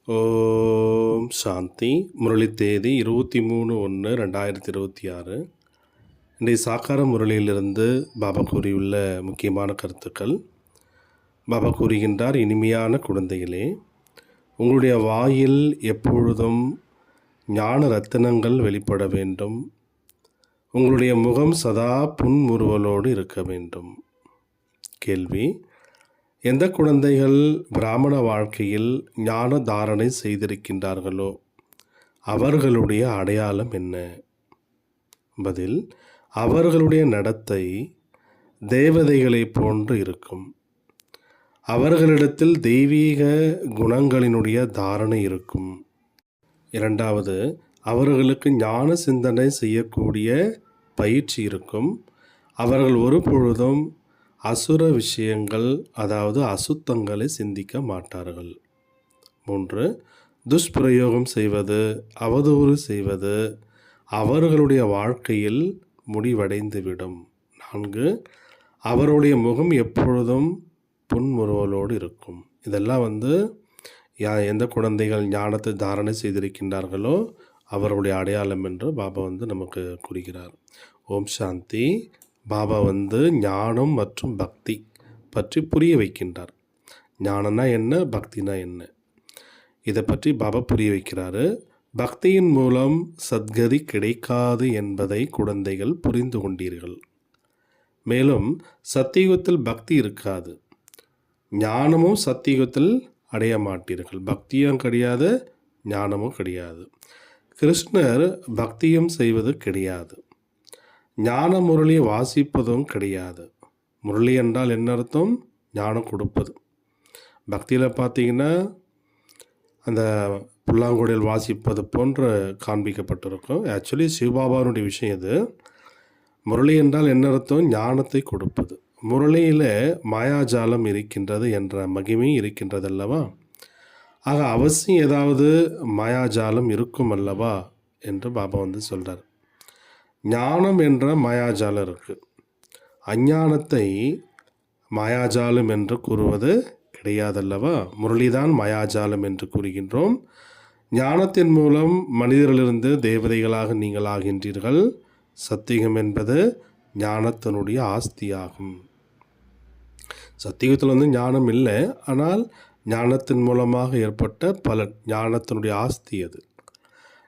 ஓம் சாந்தி. முரளி தேதி 23/1/2026. இன்றைய சாக்கார முரளியிலிருந்து பாபா கூறியுள்ள முக்கியமான கருத்துக்கள். பாபா கூறுகின்றார், இனிமையான குழந்தைகளே, உங்களுடைய வாயில் எப்பொழுதும் ஞான ரத்தினங்கள் வெளிப்பட வேண்டும். உங்களுடைய முகம் சதா புன்முறுவலோடு இருக்க வேண்டும். கேள்வி: எந்த குழந்தைகள் பிராமண வாழ்க்கையில் ஞான தாரணை செய்திருக்கின்றார்களோ அவர்களுடைய அடையாளம் என்ன? பதில்: அவர்களுடைய நடத்தை தேவதைகளைப் போன்று இருக்கும். அவர்களிடத்தில் தெய்வீக குணங்களினுடைய தாரணை இருக்கும். இரண்டாவது, அவர்களுக்கு ஞான சிந்தனை செய்யக்கூடிய பயிற்சி இருக்கும். அவர்கள் ஒரு பொழுதும் அசுர விஷயங்கள், அதாவது அசுத்தங்களை சிந்திக்க மாட்டார்கள். 3, துஷ்பிரயோகம் செய்வது, அவதூறு செய்வது அவர்களுடைய வாழ்க்கையில் முடிவடைந்துவிடும். 4, அவருடைய முகம் எப்பொழுதும் புன்முறுவலோடு இருக்கும். இதெல்லாம் எந்த குழந்தைகள் ஞானத்தை தாரணை செய்திருக்கின்றார்களோ அவருடைய அடையாளம் என்று பாபா நமக்கு கூறுகிறார். ஓம் சாந்தி. பாபா ஞானம் மற்றும் பக்தி பற்றி புரிய வைக்கின்றார். ஞானம்னா என்ன, பக்தினா என்ன, இதை பற்றி பாபா புரிய வைக்கிறாரு. பக்தியின் மூலம் சத்கதி கிடைக்காது என்பதை குழந்தைகள் புரிந்து கொண்டீர்கள். மேலும் சத்தியுகத்தில் பக்தி இருக்காது, ஞானமும் சத்தியுகத்தில் அடைய மாட்டீர்கள். பக்தியும் கிடையாது, ஞானமும் கிடையாது. கிருஷ்ணர் பக்தியும் செய்வது கிடையாது, ஞான முரளி வாசிப்பதும் கிடையாது. முரளி என்றால் என்ன அர்த்தம்? ஞானம் கொடுப்பது. பக்தியில் பார்த்தீங்கன்னா அந்த புல்லாங்குழல் வாசிப்பது போன்று காண்பிக்கப்பட்டிருக்கும். ஆக்சுவலி சிவபாபாவுடைய விஷயம் இது. முரளி என்றால் என்ன அர்த்தம்? ஞானத்தை கொடுப்பது. முரளியில் மாயாஜாலம் இருக்கின்றது என்ற மகிமை இருக்கின்றது அல்லவா? ஆக அவசியம் ஏதாவது மாயாஜாலம் இருக்கும் அல்லவா என்று பாபா சொல்கிறார். ஞானம் என்ற மாயாஜாலம் இருக்குது. அஞ்ஞானத்தை மாயாஜாலம் என்று கூறுவது கிடையாதல்லவா? முரளிதான் மாயாஜாலம் என்று கூறுகின்றோம். ஞானத்தின் மூலம் மனிதர்களிலிருந்து தேவதைகளாக நீங்கள் ஆகின்றீர்கள். சத்தியம் என்பது ஞானத்தினுடைய ஆஸ்தியாகும். சத்தியத்தில் ஞானம் இல்லை, ஆனால் ஞானத்தின் மூலமாக ஏற்பட்ட பல ஞானத்தினுடைய ஆஸ்தி அது.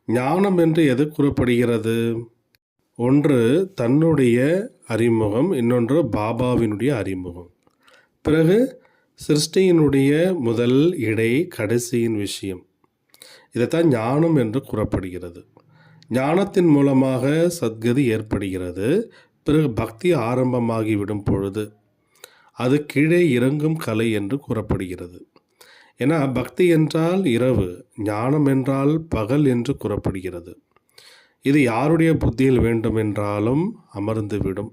ஞானம் என்று எது கூறப்படுகிறது? ஒன்று தன்னுடைய அறிமுகம், இன்னொன்று பாபாவினுடைய அறிமுகம். பிறகு சிருஷ்டியினுடைய முதல், இடை, கடைசியின் விஷயம். இதைத்தான் ஞானம் என்று கூறப்படுகிறது. ஞானத்தின் மூலமாக சத்கதி ஏற்படுகிறது. பிறகு பக்தி ஆரம்பமாகிவிடும் பொழுது அது கீழே இறங்கும் கலை என்று கூறப்படுகிறது. ஏன்னா பக்தி என்றால் இரவு, ஞானம் என்றால் பகல் என்று கூறப்படுகிறது. இது யாருடைய புத்தியில் வேண்டுமென்றாலும் அமர்ந்துவிடும்.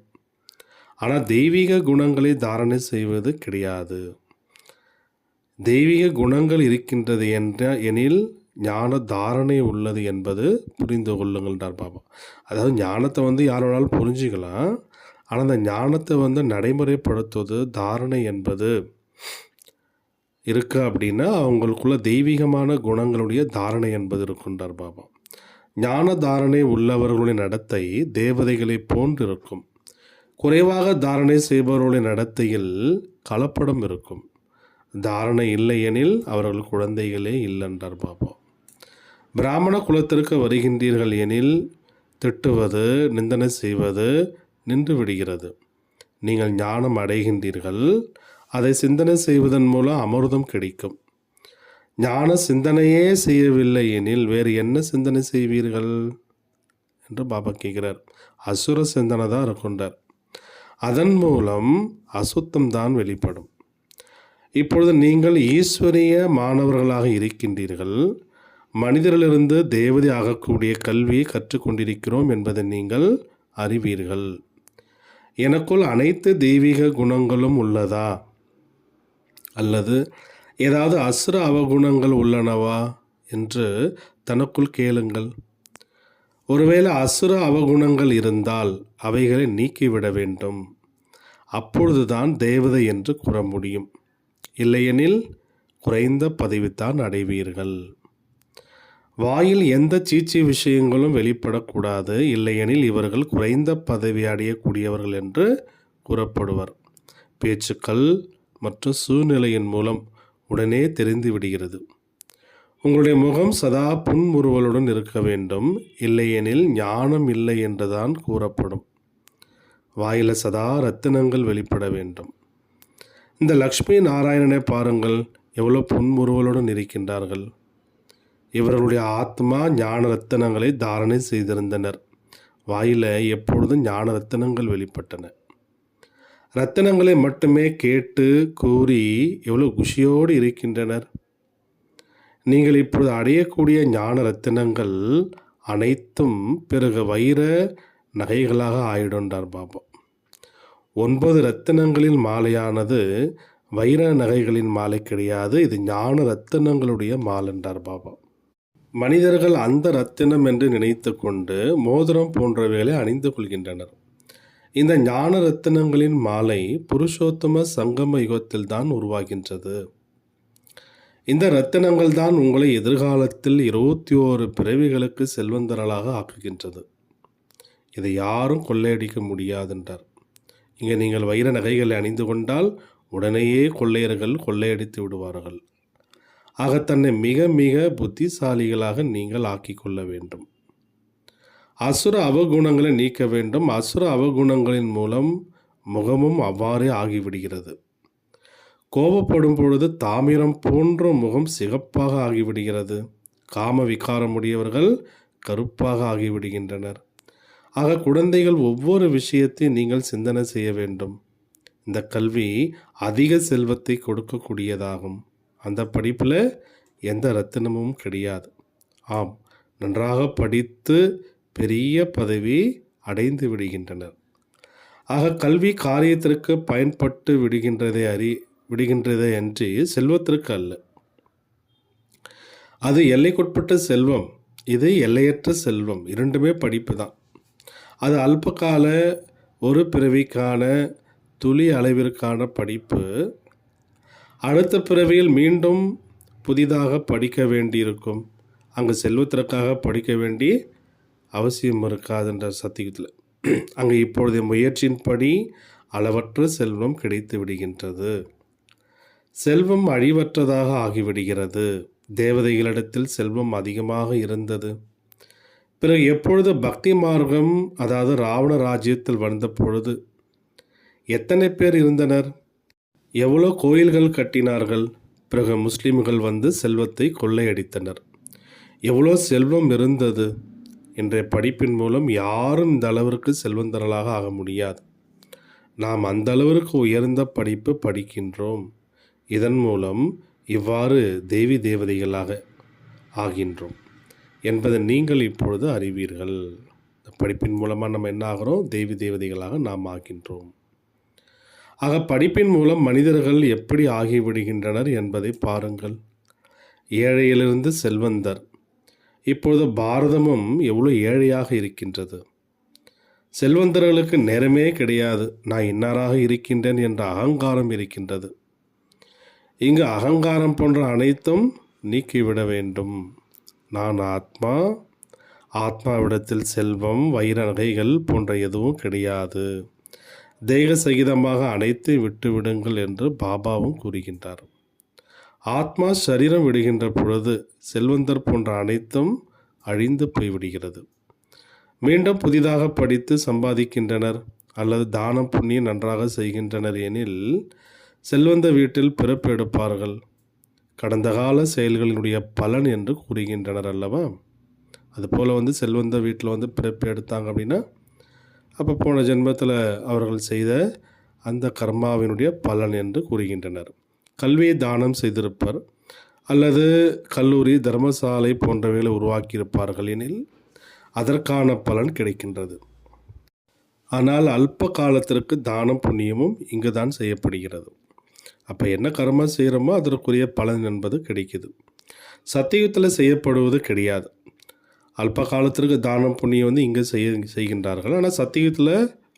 ஆனால் தெய்வீக குணங்களை தாரணை செய்வது கிடையாது. தெய்வீக குணங்கள் இருக்கின்றது எனில் ஞான தாரணை உள்ளது என்பது புரிந்து கொள்ளுங்கள்ன்றார் பாபா. அதாவது ஞானத்தை யார் வேணாலும் புரிஞ்சுக்கலாம், ஆனால் அந்த ஞானத்தை நடைமுறைப்படுத்துவது, தாரணை என்பது இருக்கு அப்படின்னா அவங்களுக்குள்ள தெய்வீகமான குணங்களுடைய தாரணை என்பது இருக்குன்றார் பாபா. ஞான தாரணை உள்ளவர்களுடைய நடத்தை தேவதைகளை போன்றிருக்கும். குறைவாக தாரணை செய்பவர்களுடைய நடத்தையில் கலப்படம் இருக்கும். தாரணை இல்லையெனில் அவர்கள் குழந்தைகளே இல்லைன்றார் பாபா. பிராமண குலத்திற்கு வருகின்றீர்கள் எனில் திட்டுவது, நிந்தனை செய்வது நின்று விடுகிறது. நீங்கள் ஞானம் அடைகின்றீர்கள். அதை சிந்தனை செய்வதன் மூலம் அமிர்தம் கிடைக்கும். ஞான சிந்தனையே செய்யவில்லை எனில் வேறு என்ன சிந்தனை செய்வீர்கள் என்று பாபா கேட்கிறார். அசுர சிந்தனை தான் இருக்கின்றார். அதன் மூலம் அசுத்தம் தான் வெளிப்படும். இப்பொழுது நீங்கள் ஈஸ்வரிய மாணவர்களாக இருக்கின்றீர்கள். மனிதரிலிருந்து தேவதை ஆகக்கூடிய கல்வியை கற்றுக்கொண்டிருக்கிறோம் என்பதை நீங்கள் அறிவீர்கள். எனக்குள் அனைத்து தெய்வீக குணங்களும் உள்ளதா, அல்லது ஏதாவது அசுர அவகுணங்கள் உள்ளனவா என்று தனக்குள் கேளுங்கள். ஒருவேளை அசுர அவகுணங்கள் இருந்தால் அவைகளை நீக்கிவிட வேண்டும். அப்பொழுதுதான் தேவதை என்று கூற முடியும். இல்லையெனில் குறைந்த பதவித்தான் அடைவீர்கள். வாயில் எந்த சீச்சி விஷயங்களும் வெளிப்படக்கூடாது, இல்லையெனில் இவர்கள் குறைந்த பதவி அடையக்கூடியவர்கள் என்று கூறப்படுவர். பேச்சுக்கள் மற்றும் சூழ்நிலையின் மூலம் உடனே தெரிந்து விடுகிறது. உங்களுடைய முகம் சதா புன்முறுவலுடன் இருக்க வேண்டும், இல்லையெனில் ஞானம் இல்லை என்றுதான் கூறப்படும். வாயில் சதா ரத்தினங்கள் வெளிப்பட வேண்டும். இந்த லக்ஷ்மி நாராயணனை பாருங்கள், எவ்வளோ புன்முறுவலுடன் இருக்கின்றார்கள். இவர்களுடைய ஆத்மா ஞான ரத்தினங்களை தாரணை செய்திருந்தனர். வாயில் எப்பொழுதும் ஞான ரத்தினங்கள் வெளிப்பட்டன. ரத்தினங்களை மட்டுமே கேட்டு கூறி எவ்வளோ குஷியோடு இருக்கின்றனர். நீங்கள் இப்பொழுது அடையக்கூடிய ஞான ரத்தினங்கள் அனைத்தும் பிறகு வைர நகைகளாக ஆயிடுன்றார் பாபா. 9 ரத்தினங்களின் மாலையானது வைர நகைகளின் மாலை கிடையாது, இது ஞான ரத்தினங்களுடைய மாலை என்றார் பாபா. மனிதர்கள் அந்த ரத்தினம் என்று நினைத்து கொண்டு மோதிரம் போன்றவைகளை அணிந்து கொள்கின்றனர். இந்த ஞான ரத்தினங்களின் மாலை புருஷோத்தம சங்கம யுகத்தில் தான் உருவாகின்றது. இந்த ரத்தினங்கள் தான் உங்களை எதிர்காலத்தில் 21 பிறவிகளுக்கு செல்வந்தரலாக ஆக்குகின்றது. இதை யாரும் கொள்ளையடிக்க முடியாதென்றார். இங்கே நீங்கள் வைர நகைகளை அணிந்து கொண்டால் உடனேயே கொள்ளையர்கள் கொள்ளையடித்து விடுவார்கள். ஆக தன்னை மிக மிக புத்திசாலிகளாக நீங்கள் ஆக்கிக்கொள்ள வேண்டும். அசுர அவகுணங்களை நீக்க வேண்டும். அசுர அவகுணங்களின் மூலம் முகமும் அவ்வாறே ஆகிவிடுகிறது. கோபப்படும் பொழுது தாமிரம் போன்ற முகம் சிகப்பாக ஆகிவிடுகிறது. காம விகாரமுடையவர்கள் கருப்பாக ஆகிவிடுகின்றனர். ஆக குழந்தைகள், ஒவ்வொரு விஷயத்தை நீங்கள் சிந்தனை செய்ய வேண்டும். இந்த கல்வி அதிக செல்வத்தை கொடுக்கக்கூடியதாகும். அந்த படிப்பில் எந்த ரத்தினமும் கிடையாது. ஆம், நன்றாக படித்து பெரிய பதவி அடைந்து விடுகின்றனர். ஆக கல்வி காரியத்திற்கு பயன்பட்டு விடுகின்றதே அன்றி செல்வத்திற்கு அல்ல. அது எல்லைக்குட்பட்ட செல்வம், இது எல்லையற்ற செல்வம். இரண்டுமே படிப்பு தான். அது அல்பகால ஒரு பிறவிக்கான துளி அளவிற்கான படிப்பு. அடுத்த பிறவியில் மீண்டும் புதிதாக படிக்க வேண்டியிருக்கும். அங்கு செல்வத்திற்காக படிக்க வேண்டி அவசியம் இருக்காதுன்ற சத்தியத்தில் அங்கே இப்பொழுதைய முயற்சியின்படி அளவற்ற செல்வம் கிடைத்து விடுகின்றது. செல்வம் அழிவற்றதாக ஆகிவிடுகிறது. தேவதைகளிடத்தில் செல்வம் அதிகமாக இருந்தது. பிறகு எப்பொழுது பக்தி மார்க்கம், அதாவது ராவண ராஜ்யத்தில் வந்த பொழுது எத்தனை பேர் இருந்தனர், எவ்வளோ கோயில்கள் கட்டினார்கள். பிறகு முஸ்லிம்கள் வந்து செல்வத்தை கொள்ளையடித்தனர். எவ்வளோ செல்வம் இருந்தது. இன்றைய படிப்பின் மூலம் யாரும் இந்த அளவிற்கு செல்வந்தரலாக ஆக முடியாது. நாம் அந்த அளவிற்கு உயர்ந்த படிப்பு படிக்கின்றோம். இதன் மூலம் இவ்வாறு தேவி தேவதைகளாக ஆகின்றோம் என்பதை நீங்கள் இப்பொழுது அறிவீர்கள். இந்த படிப்பின் மூலமாக நம்ம என்ன ஆகிறோம்? தேவி தேவதைகளாக நாம் ஆகின்றோம். ஆக படிப்பின் மூலம் மனிதர்கள் எப்படி ஆகிவிடுகின்றனர் என்பதை பாருங்கள். ஏழையிலிருந்து செல்வந்தர். இப்பொழுது பாரதமும் எவ்வளோ ஏழையாக இருக்கின்றது. செல்வந்தர்களுக்கு நேரமே கிடையாது. நான் இன்னாராக இருக்கின்றேன் என்ற அகங்காரம் இருக்கின்றது. இங்கு அகங்காரம் போன்ற அனைத்தும் நீக்கிவிட வேண்டும். நான் ஆத்மா, ஆத்மாவிடத்தில் செல்வம், வைர நகைகள் போன்ற எதுவும் கிடையாது. தேக சகிதமாக அனைத்தை விட்டுவிடுங்கள் என்று பாபாவும் கூறுகின்றார். ஆத்மா சரீரம் விடுகின்ற பொழுது செல்வந்தர் போன்ற அனைத்தும் அழிந்து போய்விடுகிறது. மீண்டும் புதிதாக படித்து சம்பாதிக்கின்றனர் அல்லது தானம் புண்ணியம் நன்றாக செய்கின்றனர் எனில் செல்வந்த வீட்டில் பிறப்பு எடுப்பார்கள். கடந்த கால செயல்களினுடைய பலன் என்று கூறுகின்றனர் அல்லவா? அதுபோல் செல்வந்த வீட்டில் பிறப்பு எடுத்தாங்க அப்படின்னா அப்போ போன ஜென்மத்தில் அவர்கள் செய்த அந்த கர்மாவினுடைய பலன் என்று கூறுகின்றனர். கல்வியை தானம் செய்திருப்பர் அல்லது கல்லூரி, தர்மசாலை போன்றவைகளை உருவாக்கியிருப்பார்கள் எனில் அதற்கான பலன் கிடைக்கின்றது. ஆனால் அல்ப காலத்திற்கு தானம் புண்ணியமும் இங்கு தான் செய்யப்படுகிறது. அப்போ என்ன கர்மா செய்கிறோமோ அதற்குரிய பலன் என்பது கிடைக்குது. சத்தியுகத்தில் செய்யப்படுவது கிடையாது. அல்ப காலத்திற்கு தானம் புண்ணியம் இங்கே செய்கின்றார்கள். ஆனால் சத்தியுகத்தில்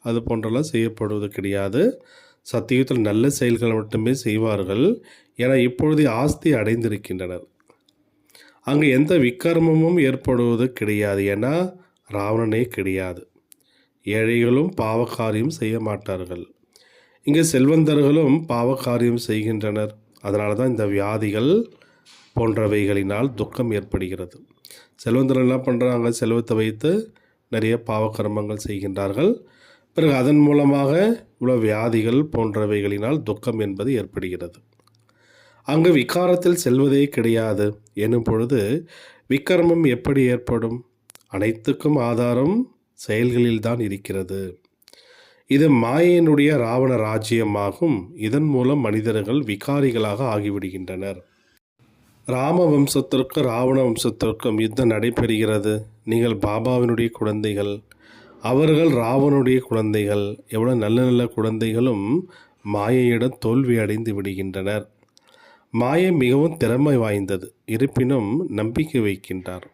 அது போன்றெல்லாம் செய்யப்படுவது கிடையாது. சத்தியுகத்தில் நல்ல செயல்களை மட்டுமே செய்வார்கள் என இப்பொழுதே ஆஸ்தி அடைந்திருக்கின்றனர். அங்கு எந்த விக்கிரமமும் ஏற்படுவது கிடையாது என ராவணனே கிடையாது. ஏழைகளும் பாவக்காரியம் செய்ய மாட்டார்கள். இங்கே செல்வந்தர்களும் பாவக்காரியம் செய்கின்றனர். அதனால தான் இந்த வியாதிகள் போன்றவைகளினால் துக்கம் ஏற்படுகிறது. செல்வந்தர்கள் என்ன பண்ணுறாங்க? செல்வத்தை வைத்து நிறைய பாவக்கர்மங்கள் செய்கின்றார்கள். பிறகு அதன் மூலமாக இவ்வளோ வியாதிகள் போன்றவைகளினால் துக்கம் என்பது ஏற்படுகிறது. அங்கு விகாரத்தில் செல்வதே கிடையாது எனும் பொழுது விக்கிரமம் எப்படி ஏற்படும்? அனைத்துக்கும் ஆதாரம் செயல்களில்தான் இருக்கிறது. இது மாயையினுடைய ராவண ராஜ்யமாகும். இதன் மூலம் மனிதர்கள் விகாரிகளாக ஆகிவிடுகின்றனர். ராம வம்சத்திற்கும் ராவண வம்சத்திற்கும் யுத்தம் நடைபெறுகிறது. நீங்கள் பாபாவினுடைய குழந்தைகள், அவர்கள் ராவனுடைய குழந்தைகள். எவ்வளோ நல்ல நல்ல குழந்தைகளும் மாயையிடம் தோல்வி அடைந்து விடுகின்றனர். மாயை மிகவும் திறமை வாய்ந்தது. இருப்பினும் நம்பிக்கை வைக்கின்றார்.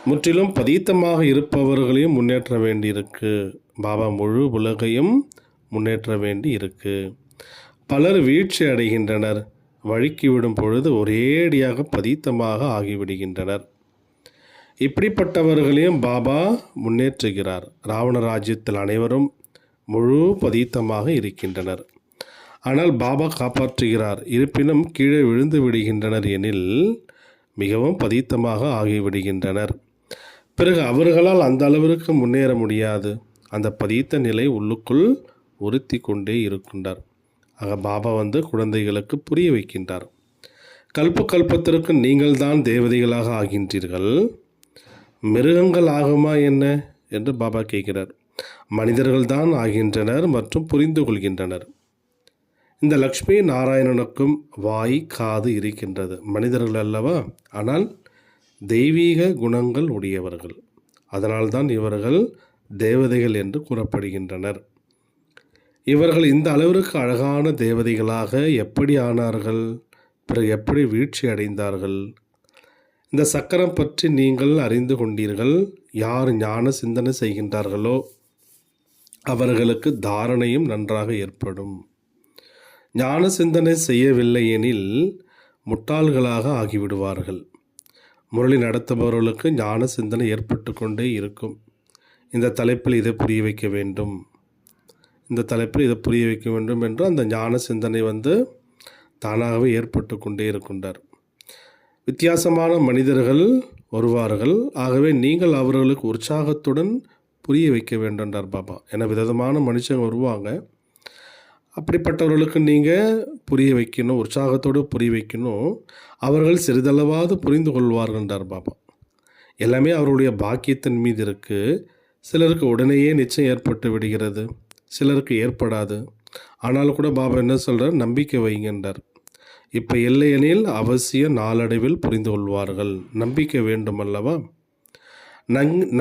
முற்றிலும் பதீத்தமாக இருப்பவர்களையும் முன்னேற்ற வேண்டியிருக்கு. பாபா முழு உலகையும் முன்னேற்ற வேண்டி இருக்கு. பலர் வீழ்ச்சி அடைகின்றனர். வழுக்கி விடும் பொழுது ஒரேடியாக பதீத்தமாக ஆகிவிடுகின்றனர். இப்படிப்பட்டவர்களையும் பாபா முன்னேற்றுகிறார். ராவண ராஜ்யத்தில் அனைவரும் முழு பதீத்தமாக இருக்கின்றனர். ஆனால் பாபா காப்பாற்றுகிறார். இருப்பினும் கீழே விழுந்து விடுகின்றனர் எனில் மிகவும் பதீத்தமாக ஆகிவிடுகின்றனர். பிறகு அவர்களால் அந்த அளவிற்கு முன்னேற முடியாது. அந்த பதீத்த நிலை உள்ளுக்குள் உறுத்தி கொண்டே இருக்கின்றார். ஆக பாபா குழந்தைகளுக்கு புரிய வைக்கின்றார். கல்பத்திற்கு நீங்கள் தான் தேவதைகளாக ஆகின்றீர்கள். மிருகங்கள் ஆகுமா என்ன என்று பாபா கேட்கிறார். மனிதர்கள் தான் ஆகின்றனர் மற்றும் புரிந்து கொள்கின்றனர். இந்த லக்ஷ்மி நாராயணனுக்கும் வாய் காது இருக்கின்றது. மனிதர்கள் அல்லவா, ஆனால் தெய்வீக குணங்கள் உடையவர்கள். அதனால்தான் இவர்கள் தேவதைகள் என்று கூறப்படுகின்றனர். இவர்கள் இந்த அளவிற்கு அழகான தேவதைகளாக எப்படி ஆனார்கள்? பிறகு எப்படி வீழ்ச்சி அடைந்தார்கள்? இந்த சக்கரம் பற்றி நீங்கள் அறிந்து கொண்டீர்கள். யார் ஞான சிந்தனை செய்கின்றார்களோ அவர்களுக்கு தாரணையும் நன்றாக ஏற்படும். ஞான சிந்தனை செய்யவில்லை எனில் முட்டாள்களாக ஆகிவிடுவார்கள். முரளி நடத்துபவர்களுக்கு ஞான சிந்தனை ஏற்பட்டு கொண்டே இருக்கும். இந்த தலைப்பில் இதை புரிய வைக்க வேண்டும், இந்த தலைப்பில் இதை புரிய வைக்க வேண்டும் என்று அந்த ஞான சிந்தனை தானாகவே ஏற்பட்டு கொண்டே இருக்கின்றார். வித்தியாசமான மனிதர்கள் வருவார்கள். ஆகவே நீங்கள் அவர்களுக்கு உற்சாகத்துடன் புரிய வைக்க வேண்டும்ன்றார் பாபா. ஏன்னா விதமான மனுஷங்க வருவாங்க. அப்படிப்பட்டவர்களுக்கு நீங்கள் புரிய வைக்கணும், உற்சாகத்தோடு புரிய வைக்கணும். அவர்கள் சிறிதளவாவது புரிந்து கொள்வார்கள்ன்றார் பாபா. எல்லாமே அவருடைய பாக்கியத்தின் மீது இருக்குது. சிலருக்கு உடனேயே நிச்சயம் ஏற்பட்டு விடுகிறது, சிலருக்கு ஏற்படாது. ஆனாலும் கூட பாபா என்ன சொல்கிறார்? நம்பிக்கை வைங்கன்றார். இப்போ இல்லையெனில் அவசியம் நாளடைவில் புரிந்து கொள்வார்கள். நம்பிக்கை வேண்டும் அல்லவா?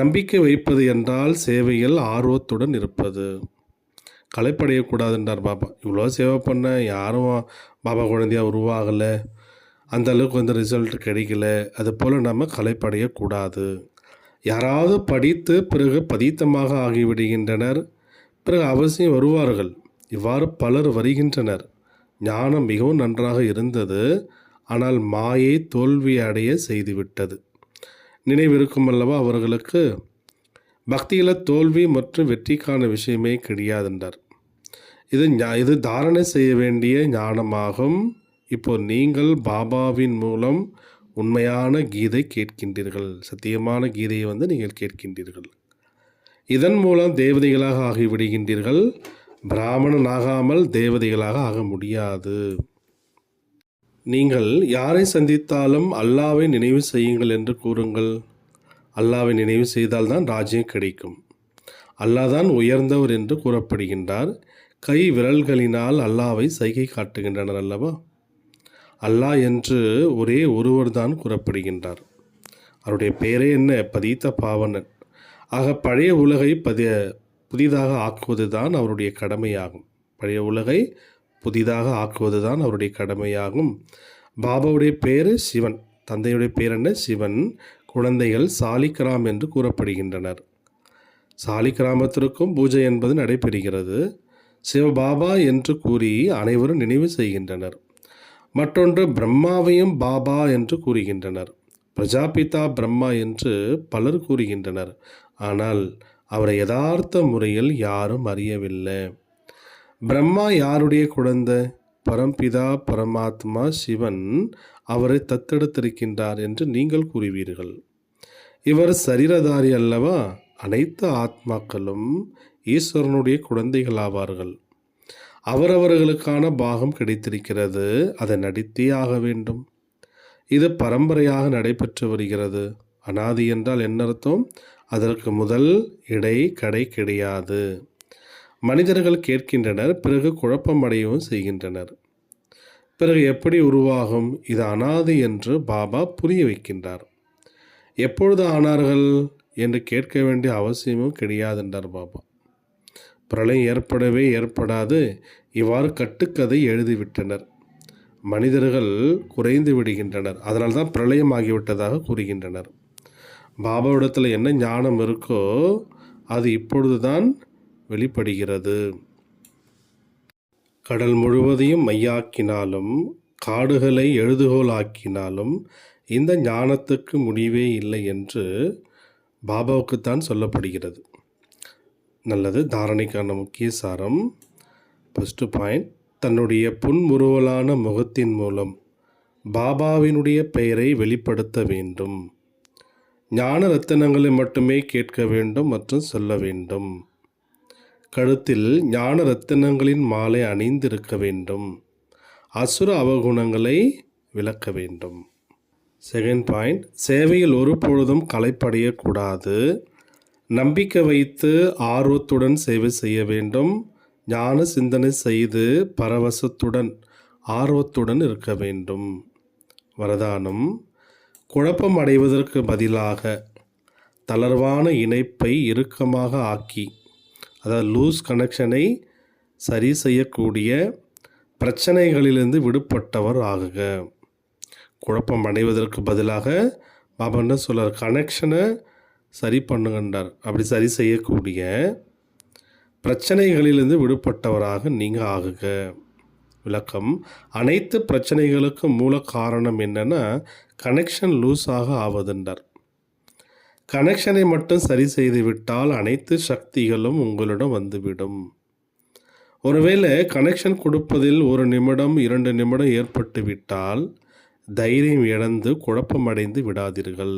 நம்பிக்கை வைப்பது என்றால் சேவையில் ஆர்வத்துடன் இருப்பது. களைப்படையக்கூடாதுன்றார் பாபா. இவ்வளோ சேவை பண்ண யாரும் பாபா குழந்தையாக உருவாகலை, அந்த அளவுக்கு ரிசல்ட் கிடைக்கல, அது போல் நம்ம களைப்படையக்கூடாது. யாராவது படித்து பிறகு பதீத்தமாக ஆகிவிடுகின்றனர். பிறகு அவசியம் வருவார்கள். இவ்வாறு பலர் வருகின்றனர். ஞானம் மிகவும் நன்றாக இருந்தது, ஆனால் மாயை தோல்வி அடைய செய்துவிட்டது. நினைவிருக்கும் அல்லவா அவர்களுக்கு? பக்தியில் தோல்வி மற்றும் வெற்றிக்கான விஷயமே கிடையாதுன்றார். இது தாரணை செய்ய வேண்டிய ஞானமாகும். இப்போ நீங்கள் பாபாவின் மூலம் உண்மையான கீதை கேட்கின்றீர்கள். சத்தியமான கீதையை நீங்கள் கேட்கின்றீர்கள். இதன் மூலம் தேவதைகளாக ஆகிவிடுகின்றீர்கள். பிராமணன் ஆகாமல் தேவதைகளாக ஆக முடியாது. நீங்கள் யாரை சந்தித்தாலும் அல்லாவை நினைவு செய்யுங்கள் என்று கூறுங்கள். அல்லாவை நினைவு செய்தால்தான் ராஜ்யம் கிடைக்கும். அல்லாஹ் தான் உயர்ந்தவர் என்று கூறப்படுகின்றார். கை விரல்களினால் அல்லாவை சைகை காட்டுகின்றனர் அல்லவா? அல்லாஹ் என்று ஒரே ஒருவர் தான் கூறப்படுகின்றார். அவருடைய பெயரே என்ன? பதீத்த பாவனன். ஆக பழைய உலகை புதிதாக ஆக்குவது தான் அவருடைய கடமையாகும். பழைய உலகை புதிதாக ஆக்குவது தான் அவருடைய கடமையாகும். பாபாவுடைய பேர் சிவன். தந்தையுடைய பேர் என்ன? சிவன். குழந்தைகள் சாலிகிராம் என்று கூறப்படுகின்றனர். சாலிகிராமத்திற்கும் பூஜை என்பது நடைபெறுகிறது. சிவபாபா என்று கூறி அனைவரும் நினைவு செய்கின்றனர். மற்றொன்று பிரம்மாவையும் பாபா என்று கூறுகின்றனர். பிரஜாபிதா பிரம்மா என்று பலர் கூறுகின்றனர். ஆனால் அவரை யதார்த்த முறையில் யாரும் அறியவில்லை. பிரம்மா யாருடைய குழந்தை? பரம்பிதா பரமாத்மா சிவன் அவரை தத்தெடுத்திருக்கின்றார் என்று நீங்கள் கூறுவீர்கள். இவர் சரீரதாரி அல்லவா? அனைத்து ஆத்மாக்களும் ஈஸ்வரனுடைய குழந்தைகள் ஆவார்கள். அவரவர்களுக்கான பாகம் கிடைத்திருக்கிறது. அதை நடித்தே ஆக வேண்டும். இது பரம்பரையாக நடைபெற்று வருகிறது. அனாதி என்றால் என்ன அர்த்தம்? அதற்கு முதல் இடை கடை கிடையாது. மனிதர்கள் கேட்கின்றனர், பிறகு குழப்பமடையவும் செய்கின்றனர். பிறகு எப்படி உருவாகும்? இது அனாதி என்று பாபா புரிய வைக்கின்றார். எப்பொழுது ஆனார்கள் என்று கேட்க வேண்டிய அவசியமும் கிடையாது என்றார் பாபா. பிரளயம் ஏற்படவே ஏற்படாது. இவ்வாறு கட்டுக்கதை எழுதிவிட்டனர். மனிதர்கள் குறைந்து விடுகின்றனர். அதனால்தான் பிரளயம் ஆகிவிட்டதாக கூறுகின்றனர். பாபாவிடத்தில் என்ன ஞானம் இருக்கோ அது இப்பொழுதுதான் வெளிப்படுகிறது. கடல் முழுவதையும் மையாக்கினாலும் காடுகளை எழுதுகோலாக்கினாலும் இந்த ஞானத்துக்கு முடிவே இல்லை என்று பாபாவுக்குத்தான் சொல்லப்படுகிறது. நல்லது. தாரணைக்கான முக்கிய சாரம். ஃபஸ்ட்டு பாயிண்ட், தன்னுடைய புன்முறுவலான முகத்தின் மூலம் பாபாவினுடைய பெயரை வெளிப்படுத்த வேண்டும். ஞான ரத்தினங்களை மட்டுமே கேட்க வேண்டும் மற்றும் சொல்ல வேண்டும். கழுத்தில் ஞான ரத்தினங்களின் மாலை அணிந்திருக்க வேண்டும். அசுர அவகுணங்களை விளக்க வேண்டும். செகண்ட் பாயிண்ட், சேவையில் ஒரு பொழுதும் களைப்படையக்கூடாது. நம்பிக்கை வைத்து ஆர்வத்துடன் சேவை செய்ய வேண்டும். ஞான சிந்தனை செய்து பரவசத்துடன் ஆர்வத்துடன் இருக்க வேண்டும். வரதானம், குழப்பம் அடைவதற்கு பதிலாக தளர்வான இணைப்பை இறுக்கமாக ஆக்கி, அதாவது லூஸ் கனெக்ஷனை சரி செய்யக்கூடிய பிரச்சனைகளிலிருந்து விடுபட்டவர் ஆகுக. குழப்பம் அடைவதற்கு பதிலாக பாபா என்ன சொல்கிறார்? கனெக்ஷனை சரி பண்ணுங்கன்றார். அப்படி சரி செய்யக்கூடிய பிரச்சனைகளிலிருந்து விடுபட்டவராக நீங்கள் ஆகுக. விளக்கம், அனைத்து பிரச்சனைகளுக்கும் மூல காரணம் என்னென்னா கனெக்ஷன் லூஸாக ஆவதுன்றார். கனெக்ஷனை மட்டும் சரி செய்து விட்டால் அனைத்து சக்திகளும் உங்களிடம் வந்துவிடும். ஒருவேளை கனெக்ஷன் கொடுப்பதில் 1 நிமிடம் 2 நிமிடம் ஏற்பட்டு விட்டால் தைரியம் இழந்து குழப்பமடைந்து விடாதீர்கள்.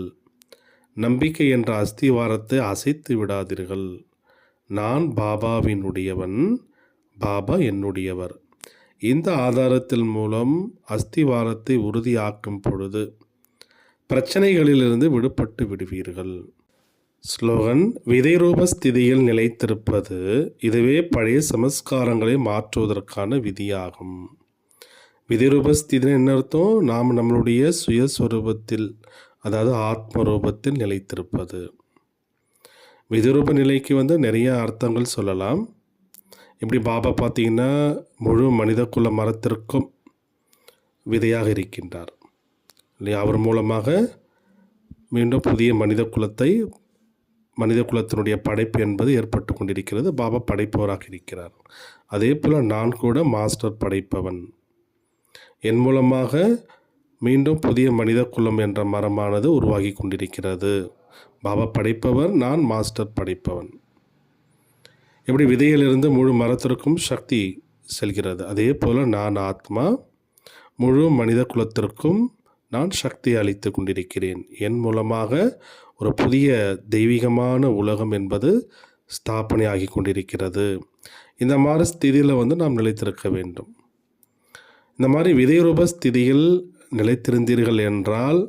நம்பிக்கை என்ற அஸ்திவாரத்தை அசைத்து விடாதீர்கள். நான் பாபாவினுடையவன், பாபா என்னுடையவர். இந்த ஆதாரத்தின் மூலம் அஸ்திவாரத்தை உறுதியாக்கும் பொழுது பிரச்சனைகளிலிருந்து விடுபட்டு விடுவீர்கள். ஸ்லோகன், விதைரூப ஸ்திதியில் நிலைத்திருப்பது இதுவே பழைய சமஸ்காரங்களை மாற்றுவதற்கான விதியாகும். விதிரூப ஸ்திதி என்ன அர்த்தம்? நாம் நம்மளுடைய சுயஸ்வரூபத்தில், அதாவது ஆத்ம ரூபத்தில் நிலைத்திருப்பது. விதிரூப நிலைக்கு நிறைய அர்த்தங்கள் சொல்லலாம். இப்படி பாபா பார்த்திங்கன்னா முழு மனித குல மரத்திற்கும் விதையாக இருக்கின்றார் இல்லையா? அவர் மூலமாக மீண்டும் புதிய மனித குலத்தினுடைய படைப்பு என்பது ஏற்பட்டு கொண்டிருக்கிறது. பாபா படைப்பவராக இருக்கிறார். அதே போல் நான் கூட மாஸ்டர் படைப்பவன். என் மூலமாக மீண்டும் புதிய மனித குலம் என்ற மரமானது உருவாகி கொண்டிருக்கிறது. பாபா படைப்பவர், நான் மாஸ்டர் படைப்பவன். எப்படி விதையிலிருந்து முழு மரத்திற்கும் சக்தி செல்கிறது, அதே போல் நான் ஆத்மா முழு மனித குலத்திற்கும் நான் சக்தி அளித்து கொண்டிருக்கிறேன். என் மூலமாக ஒரு புதிய தெய்வீகமான உலகம் என்பது ஸ்தாபனை ஆகி கொண்டிருக்கிறது. இந்த மாதிரி ஸ்திதியில் நாம் நிலைத்திருக்க வேண்டும். இந்த மாதிரி விதைரூப ஸ்திதியில் நிலைத்திருந்தீர்கள் என்றால்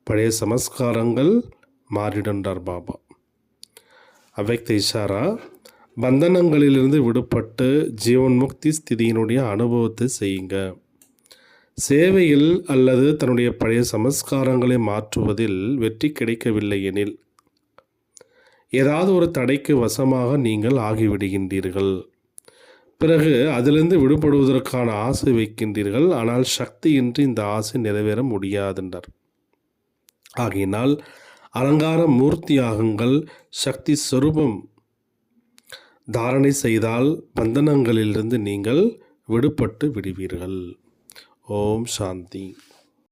பழைய சமஸ்காரங்கள் மாறிடுன்றார் பாபா. அவ்வக்த இஷாரா, பந்தனங்களிலிருந்து விடுபட்டு ஜீவன் முக்தி ஸ்திதியினுடைய அனுபவத்தை செய்யுங்க. சேவையில் அல்லது தன்னுடைய பழைய சமஸ்காரங்களை மாற்றுவதில் வெற்றி கிடைக்கவில்லை எனில் ஏதாவது ஒரு தடைக்கு வசமாக நீங்கள் ஆகிவிடுகின்றீர்கள். பிறகு அதிலிருந்து விடுபடுவதற்கான ஆசை வைக்கின்றீர்கள். ஆனால் சக்தியின்றி இந்த ஆசை நிறைவேற முடியாதென்றார். ஆகையினால் அலங்கார மூர்த்தி ஆகுங்கள். சக்தி ஸ்வரூபம் தாரணை செய்தால் பந்தனங்களிலிருந்து நீங்கள் விடுபட்டு விடுவீர்கள். ஓம் சாந்தி.